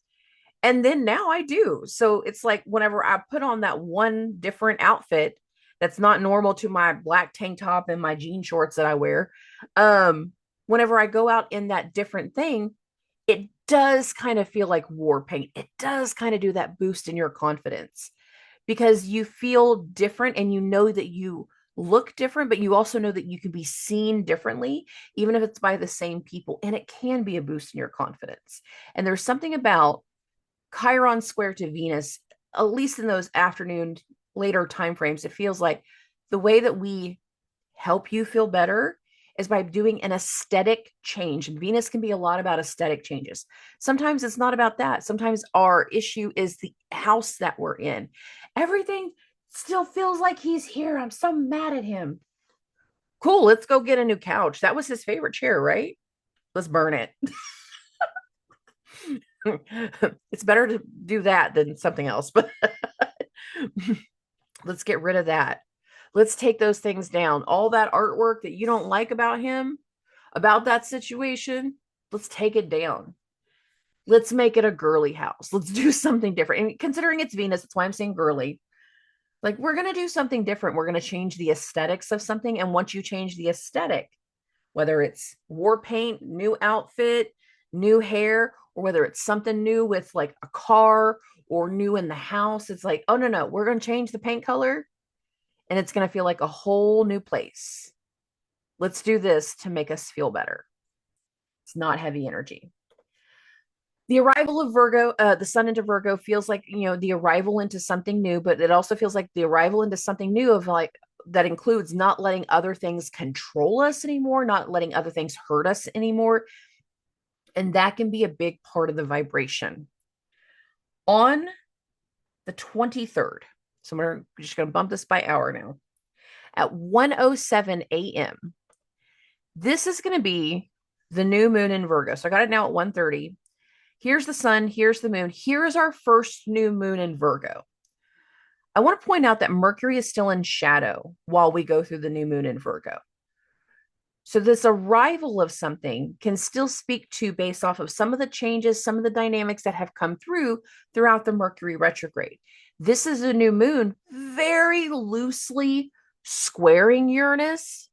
And then now I do. So it's like whenever I put on that one different outfit that's not normal to my black tank top and my jean shorts that I wear, whenever I go out in that different thing, it does kind of feel like war paint. It does kind of do that boost in your confidence because you feel different and you know that you look different, but you also know that you can be seen differently, even if it's by the same people. And it can be a boost in your confidence. And there's something about Chiron square to Venus, at least in those afternoon, later timeframes, it feels like the way that we help you feel better is by doing an aesthetic change. And Venus can be a lot about aesthetic changes. Sometimes it's not about that. Sometimes our issue is the house that we're in. Everything still feels like he's here. I'm so mad at him. Cool, let's go get a new couch. That was his favorite chair, right? Let's burn it. It's better to do that than something else, but let's get rid of that. Let's take those things down. All that artwork that you don't like about him, about that situation, let's take it down. Let's make it a girly house. Let's do something different. And considering it's Venus, that's why I'm saying girly. Like, we're going to do something different. We're going to change the aesthetics of something. And once you change the aesthetic, whether it's war paint, new outfit, new hair, or whether it's something new with like a car or new in the house, it's like, oh, no, we're going to change the paint color and it's going to feel like a whole new place. Let's do this to make us feel better. It's not heavy energy. The arrival of Virgo, the sun into Virgo feels like, the arrival into something new, but it also feels like the arrival into something new of like, that includes not letting other things control us anymore, not letting other things hurt us anymore. And that can be a big part of the vibration. On the 23rd, so we're just going to bump this by hour now, at 1:07 a.m., this is going to be the new moon in Virgo. So I got it now at 1:30. Here's the sun, here's the moon. Here's our first new moon in Virgo. I want to point out that Mercury is still in shadow while we go through the new moon in Virgo. So this arrival of something can still speak to based off of some of the changes, some of the dynamics that have come through throughout the Mercury retrograde. This is a new moon very loosely squaring Uranus.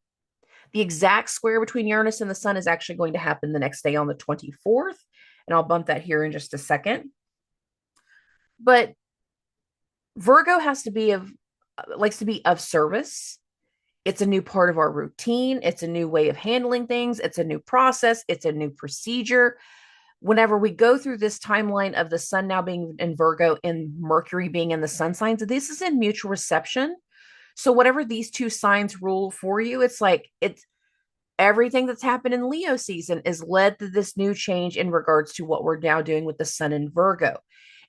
The exact square between Uranus and the sun is actually going to happen the next day on the 24th. And I'll bump that here in just a second. But Virgo likes to be of service. It's a new part of our routine. It's a new way of handling things. It's a new process. It's a new procedure. Whenever we go through this timeline of the sun now being in Virgo and Mercury being in the sun signs, this is in mutual reception. So whatever these two signs rule for you, it's everything that's happened in Leo season is led to this new change in regards to what we're now doing with the sun in Virgo.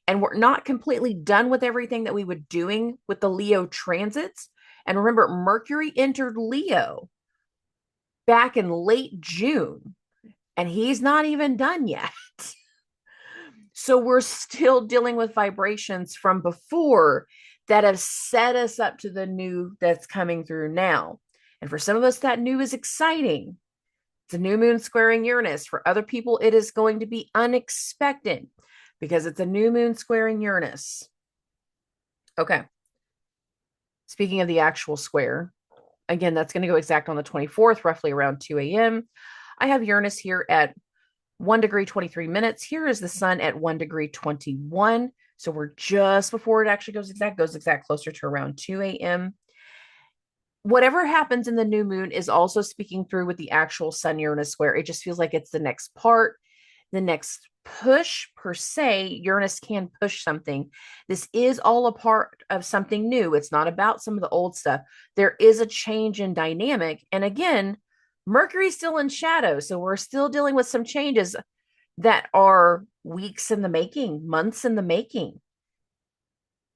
And we're not completely done with everything that we were doing with the Leo transits. And remember, Mercury entered Leo back in late June, and he's not even done yet. So we're still dealing with vibrations from before that have set us up to the new that's coming through now. And for some of us, that new is exciting. It's a new moon squaring Uranus. For other people, it is going to be unexpected because it's a new moon squaring Uranus. Okay. Speaking of the actual square, again, that's going to go exact on the 24th, roughly around 2 a.m. I have Uranus here at 1 degree 23 minutes. Here is the sun at 1 degree 21. So we're just before it actually goes exact closer to around 2 a.m. Whatever happens in the new moon is also speaking through with the actual sun Uranus square. It just feels like it's the next part, the next push per se. Uranus can push something. This is all a part of something new. It's not about some of the old stuff. There is a change in dynamic. And again, Mercury's still in shadow. So we're still dealing with some changes that are weeks in the making, months in the making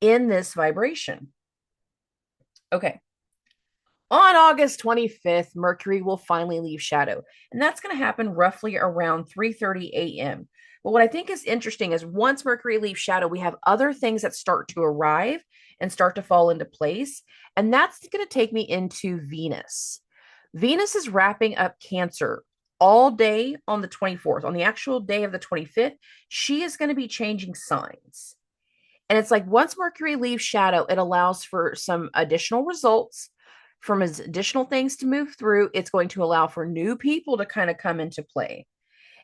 in this vibration. Okay. On August 25th, Mercury will finally leave shadow. And that's going to happen roughly around 3:30 a.m. But what I think is interesting is once Mercury leaves shadow, we have other things that start to arrive and start to fall into place. And that's going to take me into Venus. Venus is wrapping up Cancer all day on the 24th. On the actual day of the 25th, she is going to be changing signs. And it's like once Mercury leaves shadow, it allows for some additional results from additional things to move through. It's going to allow for new people to kind of come into play.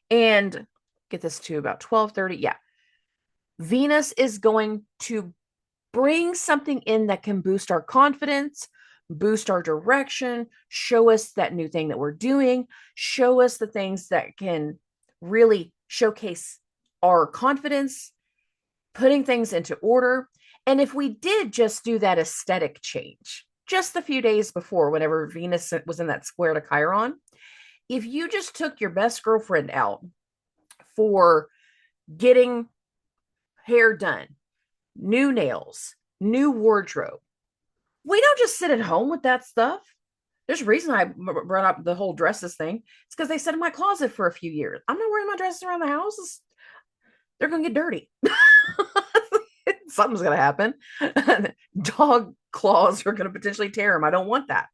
And get this to about 12:30. Yeah. Venus is going to bring something in that can boost our confidence, boost our direction, show us that new thing that we're doing, show us the things that can really showcase our confidence, putting things into order. And if we did just do that aesthetic change, just a few days before, whenever Venus was in that square to Chiron, if you just took your best girlfriend out for getting hair done, new nails, new wardrobe, we don't just sit at home with that stuff. There's a reason I brought up the whole dresses thing. It's because they sat in my closet for a few years. I'm not wearing my dresses around the house. They're going to get dirty. Something's going to happen. Dog claws are going to potentially tear them. I don't want that.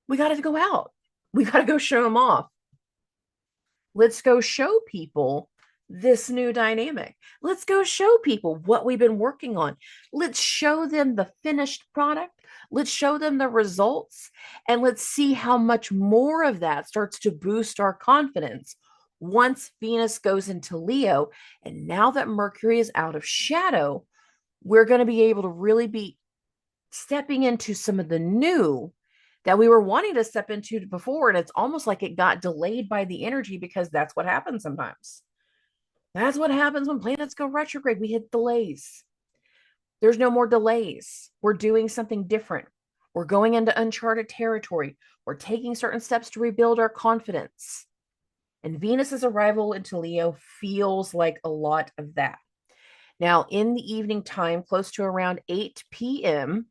We got to go out. We got to go show them off. Let's go show people this new dynamic. Let's go show people what we've been working on. Let's show them the finished product. Let's show them the results. And let's see how much more of that starts to boost our confidence once Venus goes into Leo. And now that Mercury is out of shadow, we're going to be able to really be stepping into some of the new that we were wanting to step into before. And it's almost like it got delayed by the energy because that's what happens sometimes. That's what happens when planets go retrograde. We hit delays. There's no more delays. We're doing something different. We're going into uncharted territory. We're taking certain steps to rebuild our confidence. And Venus's arrival into Leo feels like a lot of that. Now, in the evening time, close to around 8 p.m.,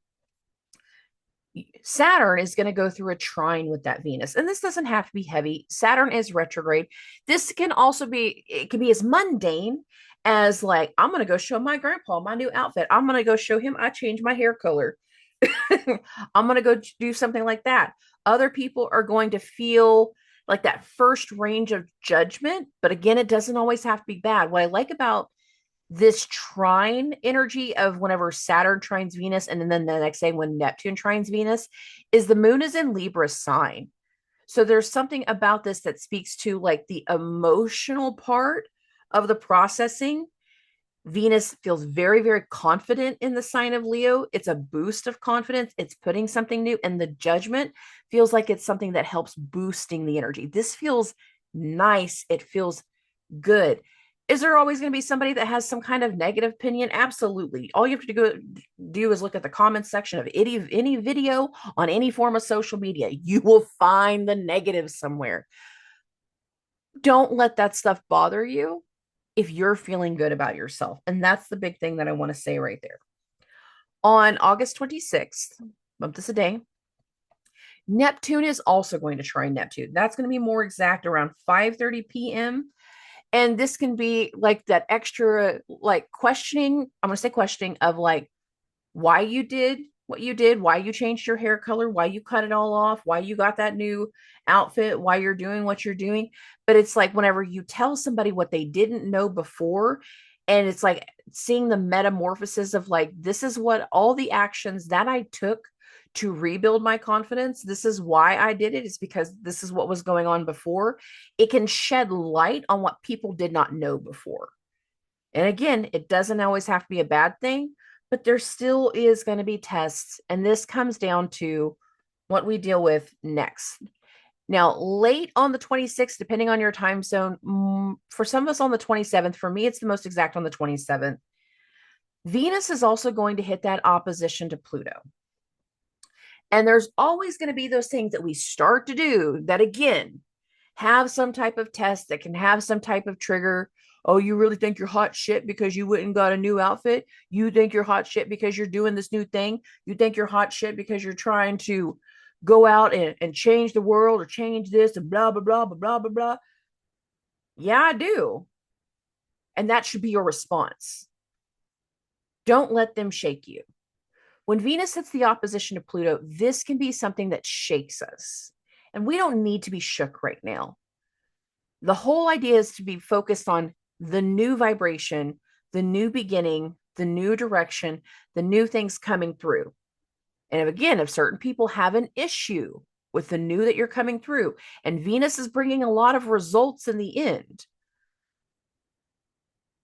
Saturn is going to go through a trine with that Venus. And this doesn't have to be heavy. Saturn is retrograde. This can also be, it can be as mundane as like, I'm going to go show my grandpa my new outfit. I'm going to go show him I changed my hair color. I'm going to go do something like that. Other people are going to feel like that first range of judgment. But again, it doesn't always have to be bad. What I like about this trine energy of whenever Saturn trines Venus, and then the next day when Neptune trines Venus, is the moon is in Libra sign. So there's something about this that speaks to like the emotional part of the processing. Venus feels very, very confident in the sign of Leo. It's a boost of confidence. It's putting something new, and the judgment feels like it's something that helps boosting the energy. This feels nice. It feels good. Is there always going to be somebody that has some kind of negative opinion? Absolutely. All you have to do is look at the comments section of any video on any form of social media. You will find the negative somewhere. Don't let that stuff bother you if you're feeling good about yourself. And that's the big thing that I want to say right there. On August 26th, bump this a day, Neptune is also going to trine Neptune. That's going to be more exact around 5:30 p.m. And this can be like that extra, like questioning. I'm going to say questioning of like why you did what you did, why you changed your hair color, why you cut it all off, why you got that new outfit, why you're doing what you're doing. But it's like whenever you tell somebody what they didn't know before, and it's like seeing the metamorphosis of like, this is what all the actions that I took to rebuild my confidence. This is why I did it. It's because this is what was going on before. It can shed light on what people did not know before. And again, it doesn't always have to be a bad thing, but there still is going to be tests. And this comes down to what we deal with next. Now, late on the 26th, depending on your time zone, for some of us on the 27th, for me, it's the most exact on the 27th. Venus is also going to hit that opposition to Pluto. And there's always going to be those things that we start to do that, again, have some type of test that can have some type of trigger. Oh, you really think you're hot shit because you went and got a new outfit? You think you're hot shit because you're doing this new thing? You think you're hot shit because you're trying to go out and change the world or change this and blah, blah, blah, blah, blah, blah, blah. Yeah, I do. And that should be your response. Don't let them shake you. When Venus hits the opposition to Pluto, this can be something that shakes us. And we don't need to be shook right now. The whole idea is to be focused on the new vibration, the new beginning, the new direction, the new things coming through. And again, if certain people have an issue with the new that you're coming through, and Venus is bringing a lot of results in the end,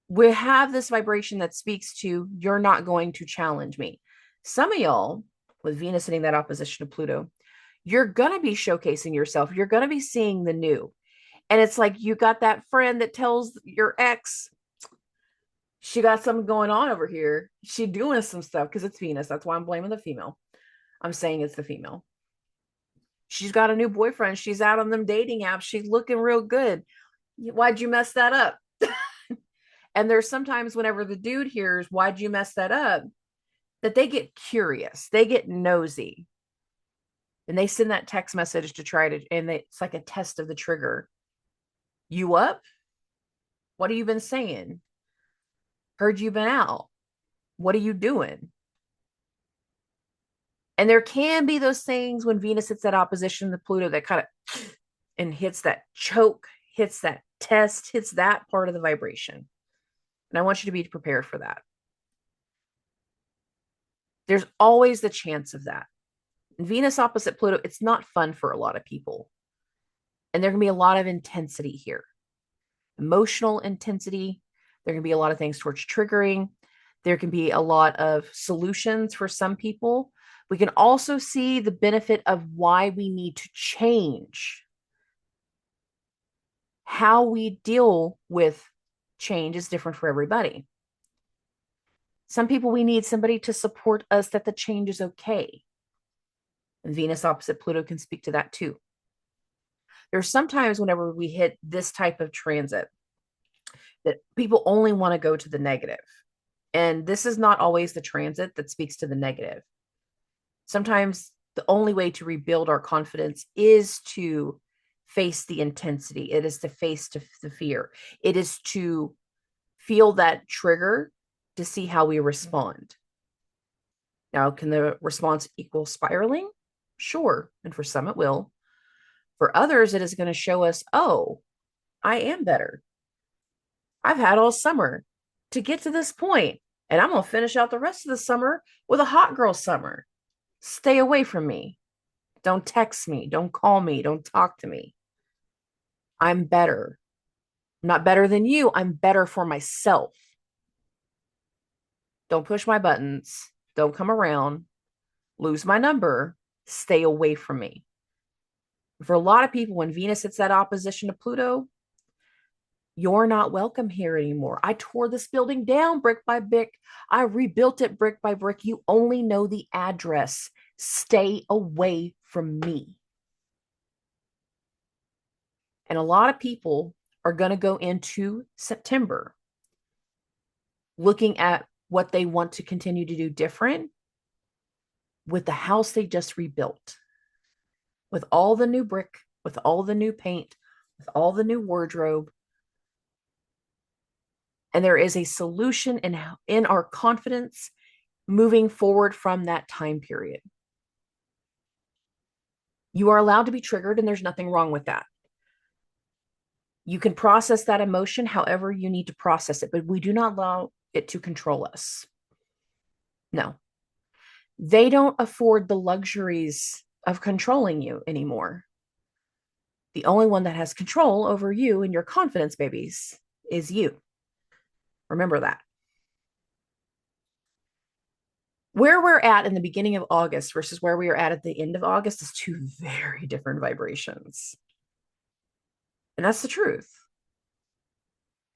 we have this vibration that speaks to, you're not going to challenge me. Some of y'all, with Venus hitting that opposition to Pluto, you're going to be showcasing yourself. You're going to be seeing the new. And it's like you got that friend that tells your ex, she got something going on over here. She doing some stuff because it's Venus. That's why I'm blaming the female. I'm saying it's the female. She's got a new boyfriend. She's out on them dating apps. She's looking real good. Why'd you mess that up? And there's sometimes whenever the dude hears, why'd you mess that up? That they get curious. They get nosy. And they send that text message to try to, and it's like a test of the trigger. You up? What have you been saying? Heard you been out. What are you doing? And there can be those things when Venus hits that opposition to Pluto that kind of and hits that choke, hits that test, hits that part of the vibration. And I want you to be prepared for that. There's always the chance of that. Venus opposite Pluto, it's not fun for a lot of people. And there can be a lot of intensity here. Emotional intensity. There can be a lot of things towards triggering. There can be a lot of solutions for some people. We can also see the benefit of why we need to change. How we deal with change is different for everybody. Some people, we need somebody to support us that the change is okay. And Venus opposite Pluto can speak to that too. There's sometimes whenever we hit this type of transit that people only want to go to the negative. And this is not always the transit that speaks to the negative. Sometimes The only way to rebuild our confidence is to face the intensity. It is to face the fear. It is to feel that trigger to see how we respond. Now, can the response equal spiraling? Sure. And for some, it will. For others, it is going to show us, oh, I am better. I've had all summer to get to this point, and I'm going to finish out the rest of the summer with a hot girl summer. Stay away from me. Don't text me. Don't call me. Don't talk to me. I'm better. I'm not better than you. I'm better for myself. Don't push my buttons. Don't come around. Lose my number. Stay away from me. For a lot of people, when Venus hits that opposition to Pluto, you're not welcome here anymore. I tore this building down brick by brick. I rebuilt it brick by brick. You only know the address. Stay away from me. And a lot of people are going to go into September looking at what they want to continue to do different with the house they just rebuilt, with all the new brick, with all the new paint, with all the new wardrobe. And there is a solution in our confidence moving forward from that time period. You are allowed to be triggered, and there's nothing wrong with that. You can process that emotion however you need to process it, but we do not allow it to control us. No. They don't afford the luxuries of controlling you anymore. The only one that has control over you and your confidence, babies, is you. Remember that. Where we're at in the beginning of August versus where we are at the end of August is two very different vibrations. And that's the truth.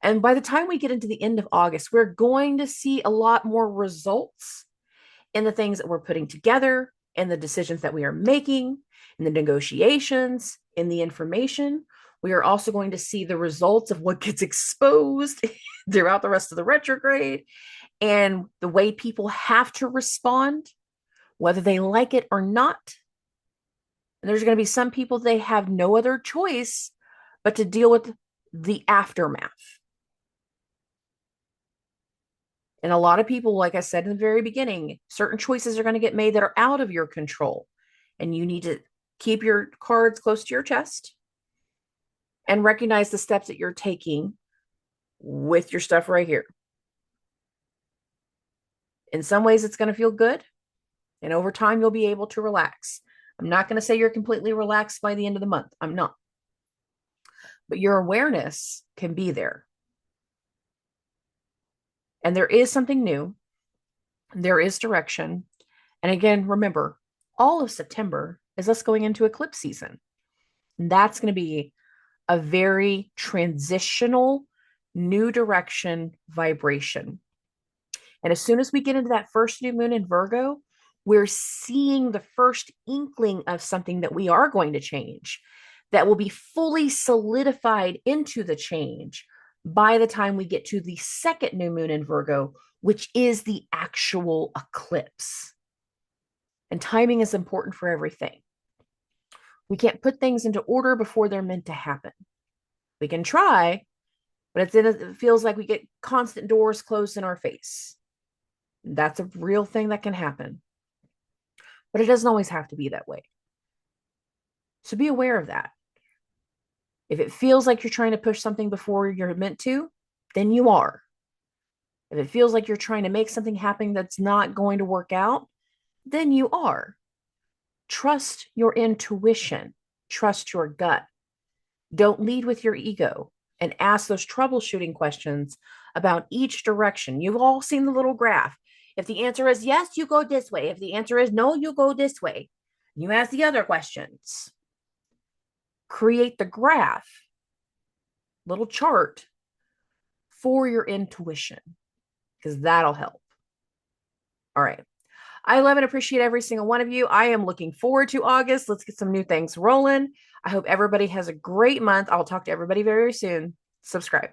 And by the time we get into the end of August, we're going to see a lot more results in the things that we're putting together, in the decisions that we are making, in the negotiations, in the information. We are also going to see the results of what gets exposed throughout the rest of the retrograde and the way people have to respond, whether they like it or not. And there's going to be some people, they have no other choice but to deal with the aftermath. And a lot of people, like I said in the very beginning, certain choices are going to get made that are out of your control. And you need to keep your cards close to your chest and recognize the steps that you're taking with your stuff right here. In some ways, it's going to feel good. And over time, you'll be able to relax. I'm not going to say you're completely relaxed by the end of the month. I'm not. But your awareness can be there. And there is something new. There is direction. And again, remember, all of September is us going into eclipse season. And that's going to be a very transitional, new direction vibration. And as soon as we get into that first new moon in Virgo, we're seeing the first inkling of something that we are going to change, that will be fully solidified into the change by the time we get to the second new moon in Virgo, which is the actual eclipse. And timing is important for everything. We can't put things into order before they're meant to happen. We can try, but it feels like we get constant doors closed in our face. That's a real thing that can happen. But it doesn't always have to be that way. So be aware of that. If it feels like you're trying to push something before you're meant to, then you are. If it feels like you're trying to make something happen that's not going to work out, then you are. Trust your intuition. Trust your gut. Don't lead with your ego and ask those troubleshooting questions about each direction. You've all seen the little graph. If the answer is yes, you go this way. If the answer is no, you go this way. You ask the other questions. Create the graph, little chart for your intuition, because that'll help. All right. I love and appreciate every single one of you. I am looking forward to August. Let's get some new things rolling. I hope everybody has a great month. I'll talk to everybody very soon. Subscribe.